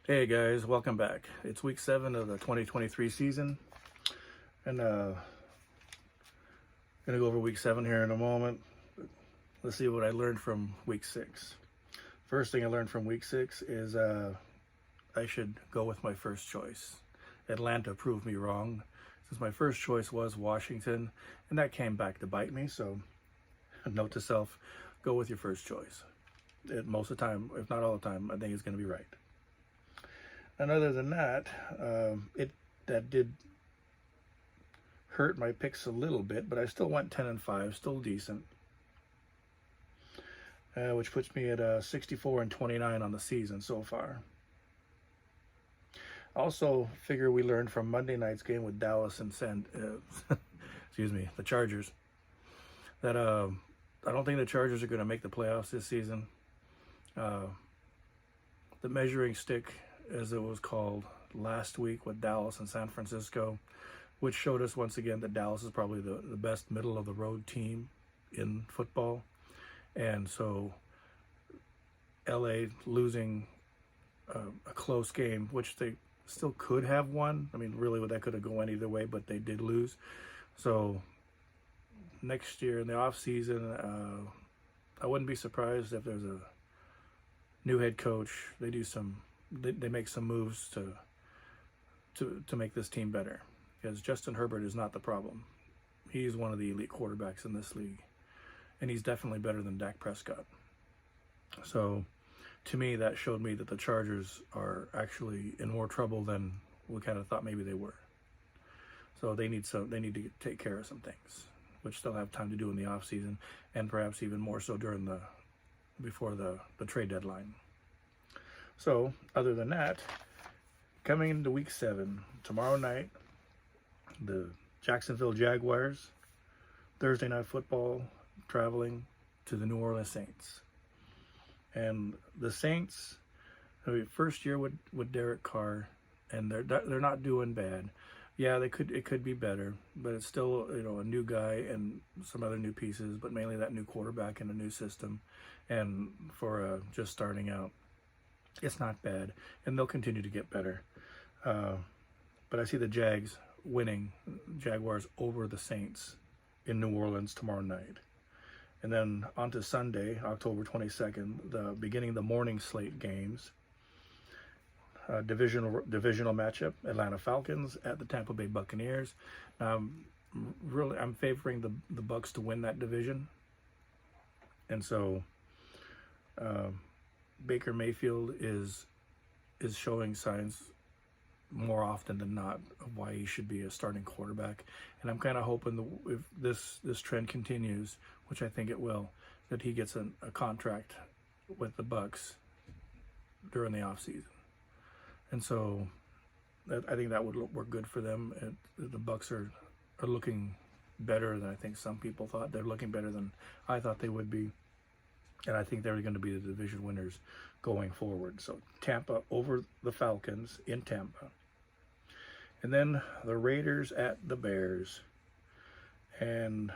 Hey guys, welcome back. It's week 7 of the 2023 season, and gonna go over week 7 here in a moment. Let's see what I learned from week 6. First thing I learned from week 6 is I should go with my first choice. Atlanta proved me wrong, since my first choice was Washington, and that came back to bite me. So, note to self: go with your first choice. Most of the time, if not all the time, I think it's going to be right. And other than that, that did hurt my picks a little bit, but I still went 10-5, still decent, which puts me at 64-29 on the season so far. Also, figure we learned from Monday night's game with Dallas and the Chargers, that I don't think the Chargers are going to make the playoffs this season. The measuring stick, as it was called last week with Dallas and San Francisco, which showed us once again that Dallas is probably the best middle of the road team in football. And so LA losing a close game, which they still could have won. I mean, really, that could have gone either way, but they did lose. So next year in the off season, I wouldn't be surprised if there's a new head coach. They make some moves to make this team better, because Justin Herbert is not the problem. He's one of the elite quarterbacks in this league, and he's definitely better than Dak Prescott. So to me, that showed me that the Chargers are actually in more trouble than we kind of thought maybe they were. So they need to take care of some things, which they'll have time to do in the offseason, and perhaps even more so before the trade deadline. So other than that, coming into week 7, tomorrow night, the Jacksonville Jaguars, Thursday Night Football, traveling to the New Orleans Saints. And the Saints, first year with Derek Carr, and they're not doing bad. Yeah, it could be better, but it's still, a new guy and some other new pieces, but mainly that new quarterback and a new system. And for just starting out, it's not bad, and they'll continue to get better. But I see the Jaguars over the Saints in New Orleans tomorrow night. And then on to Sunday, October 22nd, beginning the morning slate games. Divisional matchup: Atlanta Falcons at the Tampa Bay Buccaneers. I'm favoring the Bucs to win that division, and so Baker Mayfield is showing signs more often than not of why he should be a starting quarterback. And I'm kind of hoping if this trend continues, which I think it will, that he gets a contract with the Bucs during the offseason. And so I think that would work good for them. And the Bucs are looking better than I think some people thought. They're looking better than I thought they would be. And I think they're going to be the division winners going forward. So Tampa over the Falcons in Tampa. And then the Raiders at the Bears. And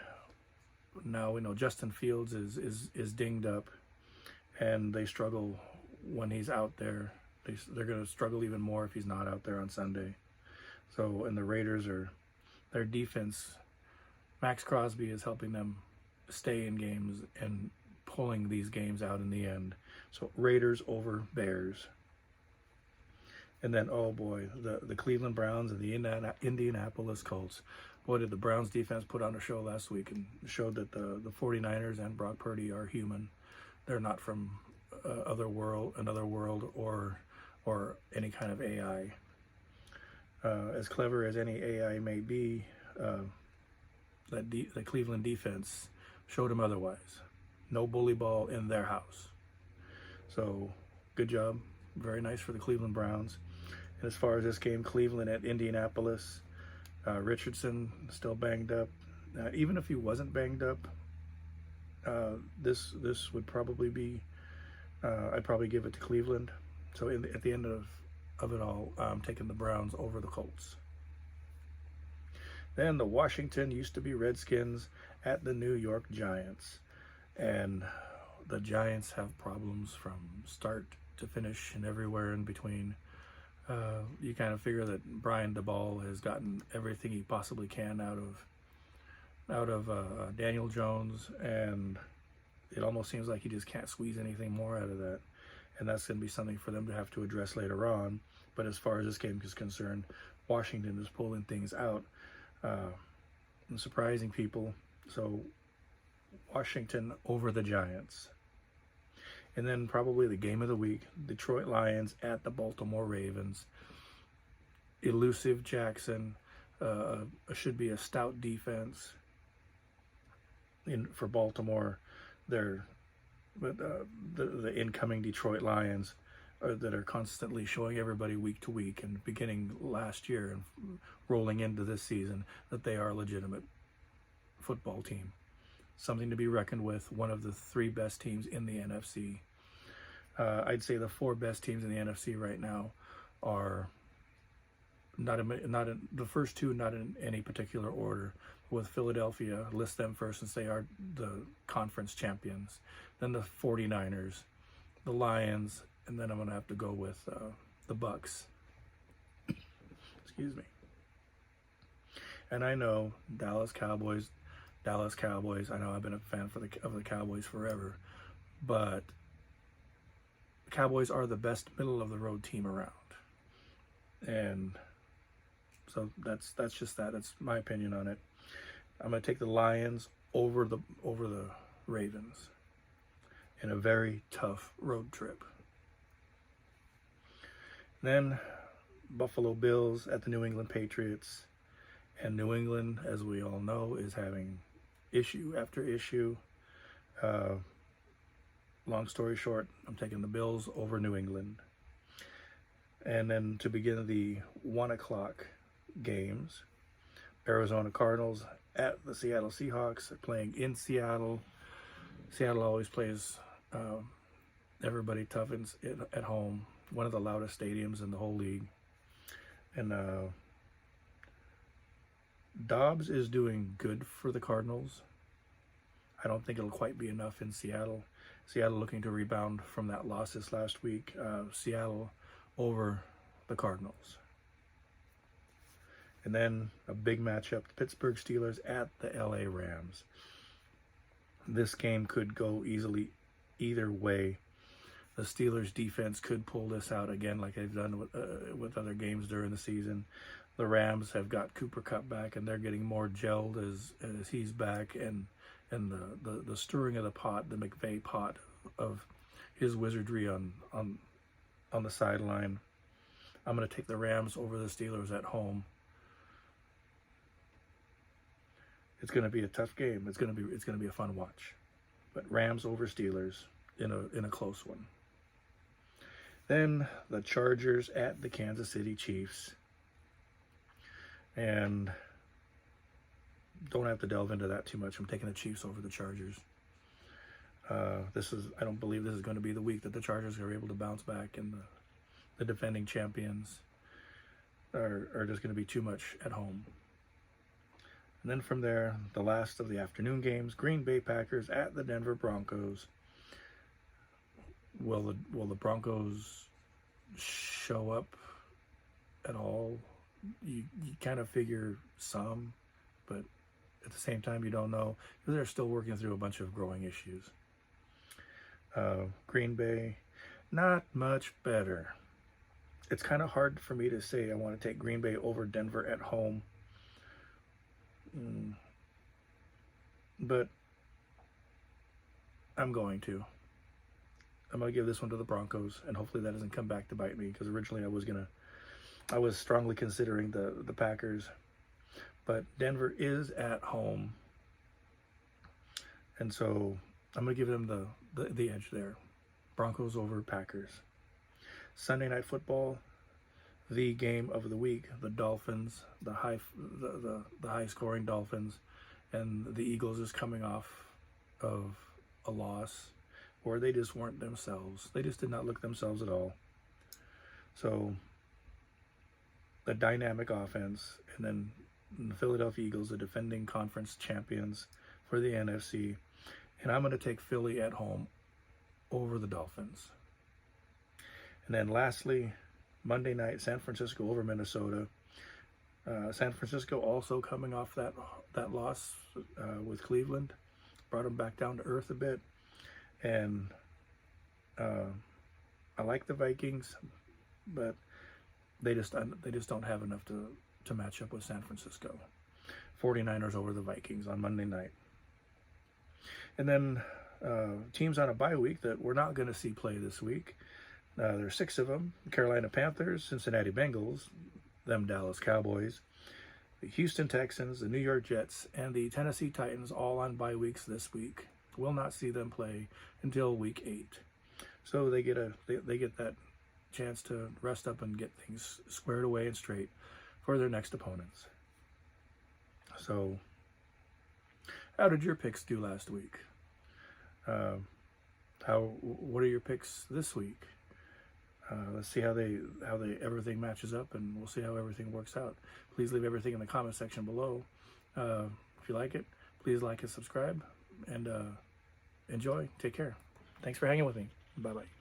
now we know Justin Fields is dinged up, and they struggle when he's out there. They're going to struggle even more if he's not out there on Sunday. So, and the Raiders their defense, Max Crosby is helping them stay in games and pulling these games out in the end. So Raiders over Bears. And then, oh boy, the Cleveland Browns and the Indianapolis Colts. Boy, did the Browns defense put on a show last week, and showed that the 49ers and Brock Purdy are human. They're not from another world, or any kind of AI. As clever as any AI may be, the Cleveland defense showed them otherwise. No bully ball in their house. So, good job. Very nice for the Cleveland Browns. And as far as this game, Cleveland at Indianapolis, Richardson still banged up. Even if he wasn't banged up, this would probably be, I'd probably give it to Cleveland. So at the end of it all, I'm taking the Browns over the Colts. Then the Washington used to be Redskins at the New York Giants. And the Giants have problems from start to finish and everywhere in between. You kind of figure that Brian DeBall has gotten everything he possibly can out of Daniel Jones, and it almost seems like he just can't squeeze anything more out of that. And that's going to be something for them to have to address later on. But as far as this game is concerned, Washington is pulling things out and surprising people. So Washington over the Giants. And then probably the game of the week, Detroit Lions at the Baltimore Ravens. Elusive Jackson, should be a stout defense for Baltimore. The incoming Detroit Lions that are constantly showing everybody week to week and beginning last year and rolling into this season that they are a legitimate football team. Something to be reckoned with, one of the 3 best teams in the NFC. I'd say the 4 best teams in the NFC right now are not in the first 2, not in any particular order. With Philadelphia, list them first since they are the conference champions. Then the 49ers, the Lions, and then I'm going to have to go with the Bucks. Excuse me. And I know Dallas Cowboys. I know I've been a fan of the Cowboys forever, but the Cowboys are the best middle of the road team around, and so that's just that. That's my opinion on it. I'm gonna take the Lions over the Ravens in a very tough road trip. Then Buffalo Bills at the New England Patriots, and New England, as we all know, is having issue after issue. Long story short, I'm taking the Bills over New England. And then to begin the 1 o'clock games, Arizona Cardinals at the Seattle Seahawks. They're playing in Seattle. Seattle always plays everybody tough at home. One of the loudest stadiums in the whole league. And Dobbs is doing good for the Cardinals. I don't think it'll quite be enough in Seattle. Seattle looking to rebound from that loss this last week. Seattle over the Cardinals. And then a big matchup, the Pittsburgh Steelers at the LA Rams. This game could go easily either way. The Steelers defense could pull this out again like they've done with other games during the season. The Rams have got Cooper Kupp back, and they're getting more gelled as he's back, and the stirring of the pot, the McVay pot of his wizardry on the sideline. I'm going to take the Rams over the Steelers at home. It's going to be a tough game. It's going to be a fun watch. But Rams over Steelers in a close one. Then the Chargers at the Kansas City Chiefs. And don't have to delve into that too much. I'm taking the Chiefs over the Chargers. I don't believe this is going to be the week that the Chargers are able to bounce back, and the defending champions are just going to be too much at home. And then from there, the last of the afternoon games, Green Bay Packers at the Denver Broncos. Will the Broncos show up at all? You kind of figure some, but at the same time you don't know, because they're still working through a bunch of growing issues. Green Bay, not much better. It's kind of hard for me to say I want to take Green Bay over Denver at home. But I'm going to give this one to the Broncos, and hopefully that doesn't come back to bite me, because originally I was strongly considering the Packers, but Denver is at home, and so I'm going to give them the edge there. Broncos over Packers. Sunday Night Football, the game of the week, the Dolphins, the high scoring Dolphins, and the Eagles is coming off of a loss where they just weren't themselves. They just did not look themselves at all. So the dynamic offense, and then the Philadelphia Eagles, the defending conference champions for the NFC, and I'm going to take Philly at home over the Dolphins. And then lastly, Monday night, San Francisco over Minnesota. San Francisco also coming off that loss with Cleveland, brought them back down to earth a bit, and I like the Vikings, but they just don't have enough to match up with San Francisco. 49ers over the Vikings on Monday night. And then teams on a bye week that we're not going to see play this week. There's 6 of them: Carolina Panthers, Cincinnati Bengals, them Dallas Cowboys, the Houston Texans, the New York Jets, and the Tennessee Titans, all on bye weeks this week. Will not see them play until week 8. So they get that chance to rest up and get things squared away and straight for their next opponents. So, how did your picks do last week? What are your picks this week? Let's see how everything matches up, and we'll see how everything works out. Please leave everything in the comment section below. If you like it, please like and subscribe, and enjoy. Take care. Thanks for hanging with me. Bye-bye.